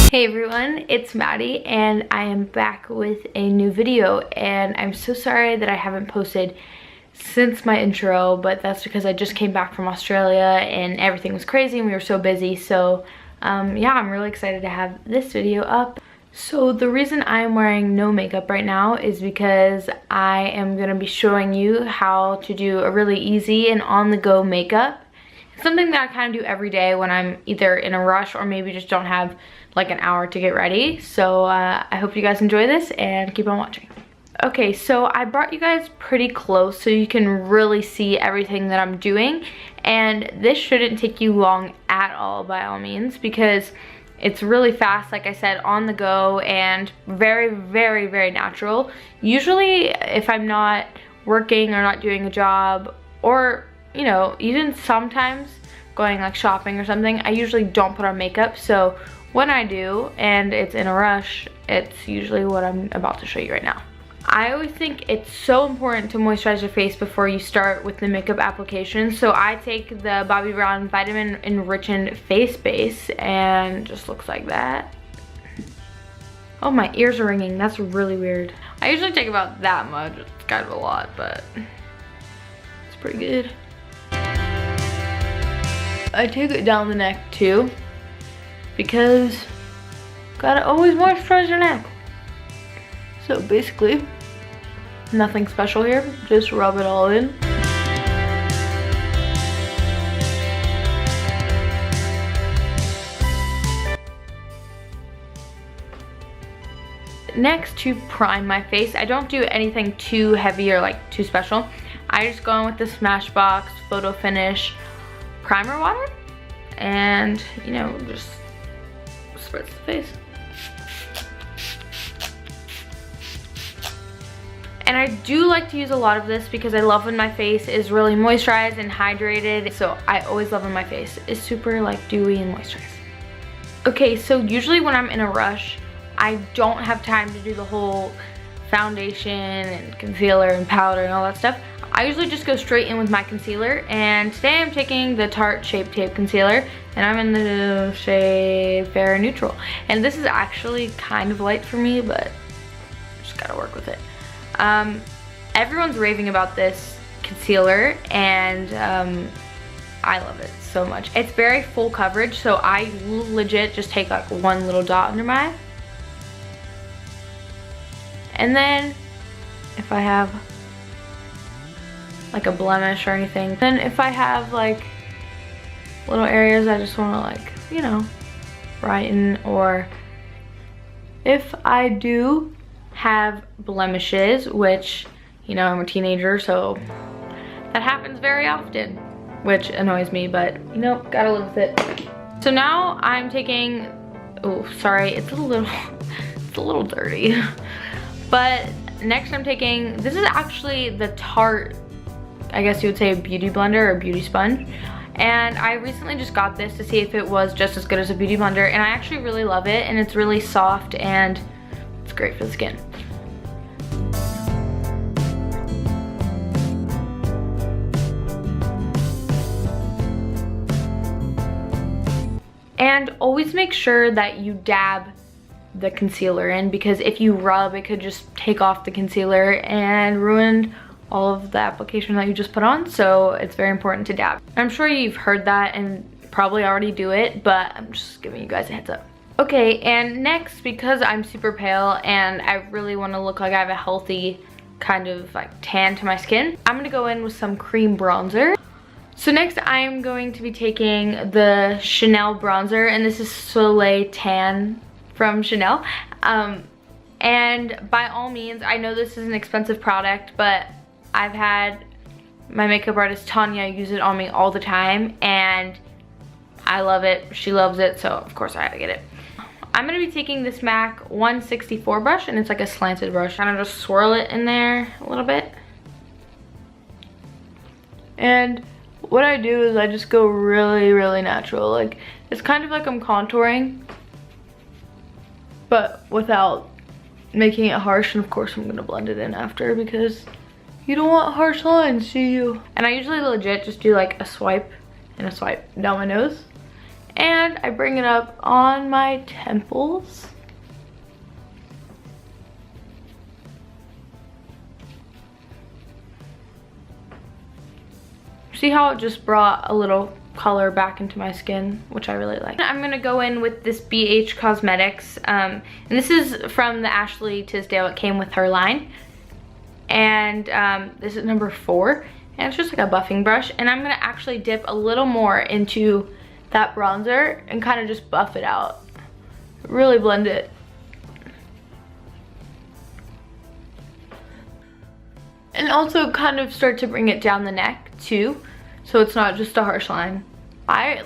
Hey everyone, it's Maddie and I am back with a new video, and I'm so sorry that I haven't posted since my intro, but that's because I just came back from Australia and everything was crazy and we were so busy. So yeah, I'm really excited to have this video up. So the reason I'm wearing no makeup right now is because I am going to be showing you how to do a really easy and on-the-go makeup. It's something that I kind of do every day when I'm either in a rush or maybe just don't have like an hour to get ready. So I hope you guys enjoy this and keep on watching. Okay, so I brought you guys pretty close so you can really see everything that I'm doing, and this shouldn't take you long at all by all means, because it's really fast, like I said, on the go, and very, very, very natural. Usually if I'm not working or not doing a job, or you know, even sometimes going like shopping or something, I usually don't put on makeup. So when I do and it's in a rush, it's usually what I'm about to show you right now. I always think it's so important to moisturize your face before you start with the makeup application. So I take the Bobbi Brown Vitamin Enriched Face Base, and just looks like that. Oh, my ears are ringing. That's really weird. I usually take about that much. It's kind of a lot, but it's pretty good. I take it down the neck too, because gotta always moisturize your neck. So basically, nothing special here, just rub it all in. Next, to prime my face, I don't do anything too heavy or like too special. I just go in with the Smashbox Photo Finish primer water, and you know, just spritz the face. And I do like to use a lot of this because I love when my face is really moisturized and hydrated. So I always love when my face is super like dewy and moisturized. Okay, so usually when I'm in a rush, I don't have time to do the whole foundation and concealer and powder and all that stuff. I usually just go straight in with my concealer, and today I'm taking the Tarte Shape Tape Concealer, and I'm in the shade Fair and Neutral. And this is actually kind of light for me, but just gotta work with it. Everyone's raving about this concealer, and I love it so much. It's very full coverage, so I legit just take like one little dot under my eye. And then if I have like a blemish or anything, then if I have like little areas I just want to like, you know, brighten, or if I do have blemishes, which, you know, I'm a teenager, so that happens very often, which annoys me, but you know, gotta live with it. So now I'm taking, oh sorry, it's a little dirty. But next I'm taking, this is actually the Tarte, I guess you would say, a beauty blender or beauty sponge. And I recently just got this to see if it was just as good as a beauty blender, and I actually really love it, and it's really soft and it's great for the skin. And always make sure that you dab the concealer in, because if you rub, it could just take off the concealer and ruin all of the application that you just put on. So it's very important to dab. I'm sure you've heard that and probably already do it, but I'm just giving you guys a heads up. Okay, and next, because I'm super pale and I really want to look like I have a healthy kind of like tan to my skin, I'm gonna go in with some cream bronzer. So next I am going to be taking the Chanel bronzer, and this is Soleil Tan from Chanel. And by all means, I know this is an expensive product, but I've had my makeup artist Tanya use it on me all the time, and I love it. She loves it, so of course I had to get it. I'm gonna be taking this MAC 164 brush, and it's like a slanted brush. Kind of just swirl it in there a little bit. And what I do is I just go really, really natural. Like, it's kind of like I'm contouring, but without making it harsh. And of course I'm gonna blend it in after, because you don't want harsh lines, do you? And I usually legit just do like a swipe and a swipe down my nose, and I bring it up on my temples. See how it just brought a little color back into my skin, which I really like. I'm gonna go in with this BH Cosmetics, and this is from the Ashley Tisdale. It came with her line, and this is number 4, and it's just like a buffing brush, and I'm gonna actually dip a little more into that bronzer and kind of just buff it out, really blend it. And also kind of start to bring it down the neck too, so it's not just a harsh line.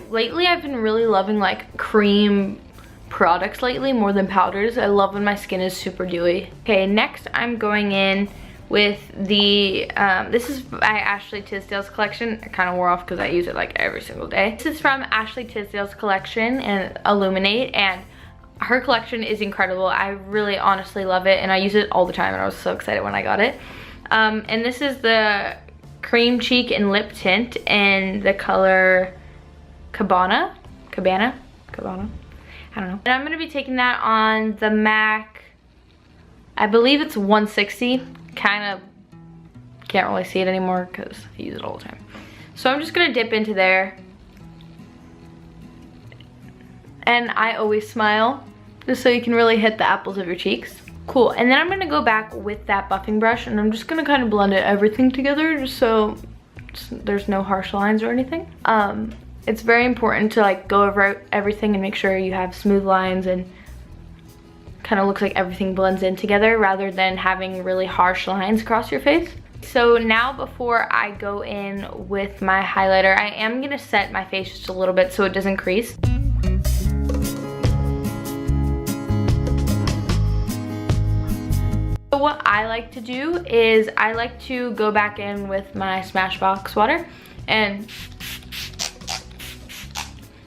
Lately I've been really loving like cream products lately more than powders. I love when my skin is super dewy. Okay, next I'm going in with the, this is by Ashley Tisdale's collection. It kind of wore off because I use it like every single day. This is from Ashley Tisdale's collection and Illuminate, and her collection is incredible. I really honestly love it, and I use it all the time, and I was so excited when I got it. And this is the cream cheek and lip tint in the color Cabana, I don't know. And I'm gonna be taking that on the MAC, I believe it's 160. Kind of can't really see it anymore because I use it all the time. So I'm just gonna dip into there. And I always smile, just so you can really hit the apples of your cheeks. Cool, and then I'm gonna go back with that buffing brush, and I'm just gonna kind of blend everything together just so there's no harsh lines or anything. It's very important to like go over everything and make sure you have smooth lines and kind of looks like everything blends in together rather than having really harsh lines across your face. So now before I go in with my highlighter, I am gonna set my face just a little bit so it doesn't crease. So what I like to do is I like to go back in with my Smashbox water and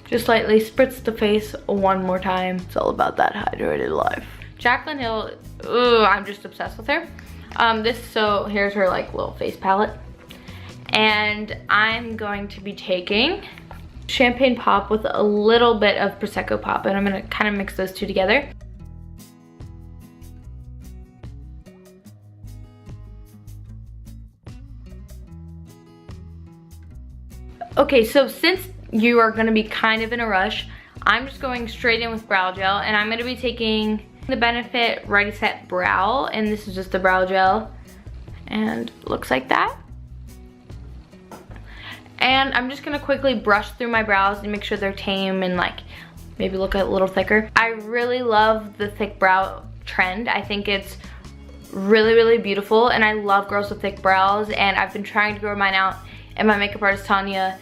just lightly spritz the face one more time. It's all about that hydrated life. Jaclyn Hill, ooh, I'm just obsessed with her. So here's her like little face palette. And I'm going to be taking Champagne Pop with a little bit of Prosecco Pop, and I'm gonna kind of mix those two together. Okay, so since you are gonna be kind of in a rush, I'm just going straight in with brow gel, and I'm gonna be taking the Benefit Ready Set Brow, and this is just the brow gel, and it looks like that. And I'm just gonna quickly brush through my brows and make sure they're tame and like maybe look a little thicker. I really love the thick brow trend. I think it's really, really beautiful, and I love girls with thick brows, and I've been trying to grow mine out, and my makeup artist Tanya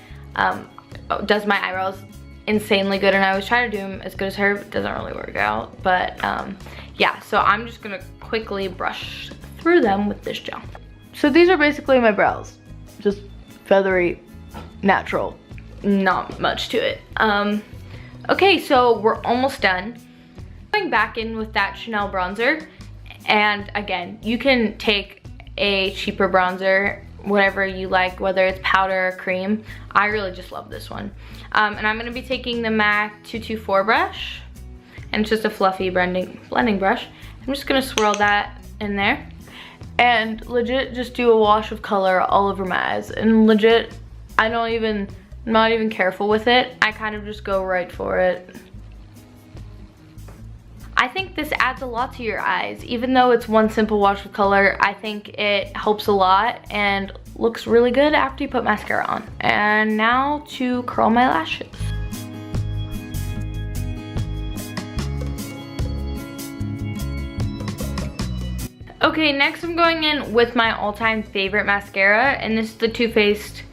does my eyebrows insanely good, and I always try to do them as good as her. It doesn't really work out, but yeah, so I'm just gonna quickly brush through them with this gel. So these are basically my brows, just feathery, natural, not much to it. Okay, so we're almost done. Going back in with that Chanel bronzer, and again, you can take a cheaper bronzer, whatever you like, whether it's powder or cream. I really just love this one. And I'm gonna be taking the MAC 224 brush, and it's just a fluffy blending brush. I'm just gonna swirl that in there and legit just do a wash of color all over my eyes. And legit, I'm not even careful with it. I kind of just go right for it. I think this adds a lot to your eyes. Even though it's one simple wash of color, I think it helps a lot and looks really good after you put mascara on. And now to curl my lashes. Okay, next I'm going in with my all-time favorite mascara, and this is the Too Faced.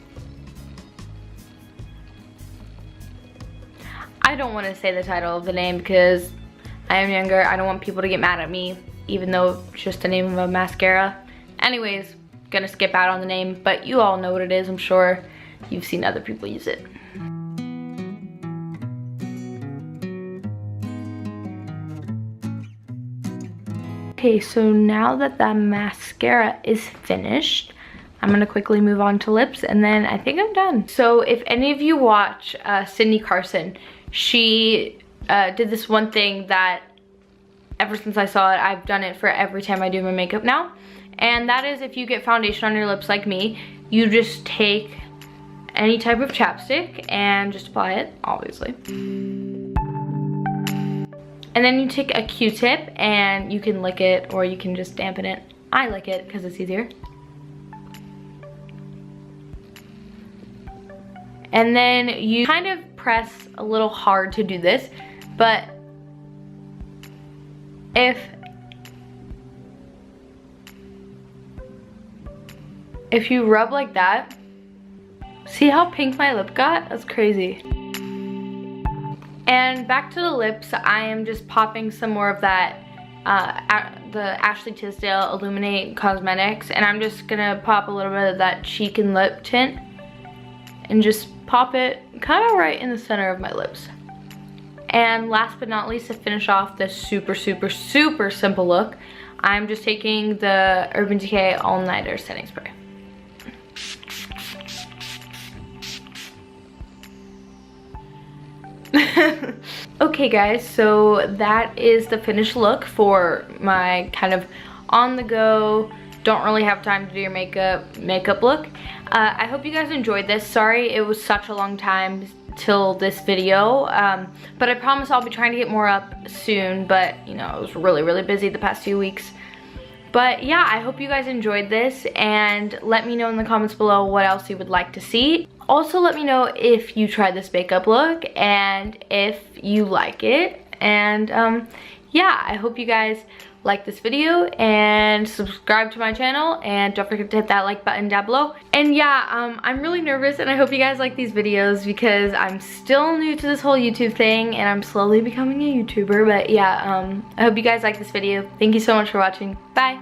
I don't want to say the title of the name because I am younger. I don't want people to get mad at me, even though it's just the name of a mascara. Anyways, gonna skip out on the name, but you all know what it is, I'm sure. You've seen other people use it. Okay, so now that the mascara is finished, I'm gonna quickly move on to lips, and then I think I'm done. So if any of you watch Sydney Carson, she did this one thing that ever since I saw it, I've done it for every time I do my makeup now. And that is, if you get foundation on your lips like me, you just take any type of chapstick and just apply it, obviously. And then you take a Q-tip and you can lick it or you can just dampen it. I lick it because it's easier. And then you kind of press a little hard to do this, but if you rub like that, see how pink my lip got? That's crazy. And back to the lips, I am just popping some more of that, the Ashley Tisdale Illuminate Cosmetics, and I'm just gonna pop a little bit of that cheek and lip tint and just pop it kind of right in the center of my lips. And last but not least, to finish off this super, super, super simple look, I'm just taking the Urban Decay All Nighter Setting Spray. Okay guys, so that is the finished look for my kind of on the go, don't really have time to do your makeup look. I hope you guys enjoyed this. Sorry it was such a long time till this video, but I promise I'll be trying to get more up soon, but you know, I was really busy the past few weeks. But yeah, I hope you guys enjoyed this, and let me know in the comments below what else you would like to see. Also, let me know if you tried this makeup look and if you like it. And yeah, I hope you guys like this video and subscribe to my channel, and don't forget to hit that like button down below. And yeah, I'm really nervous, and I hope you guys like these videos because I'm still new to this whole YouTube thing and I'm slowly becoming a YouTuber. But yeah, I hope you guys like this video. Thank you so much for watching. Bye.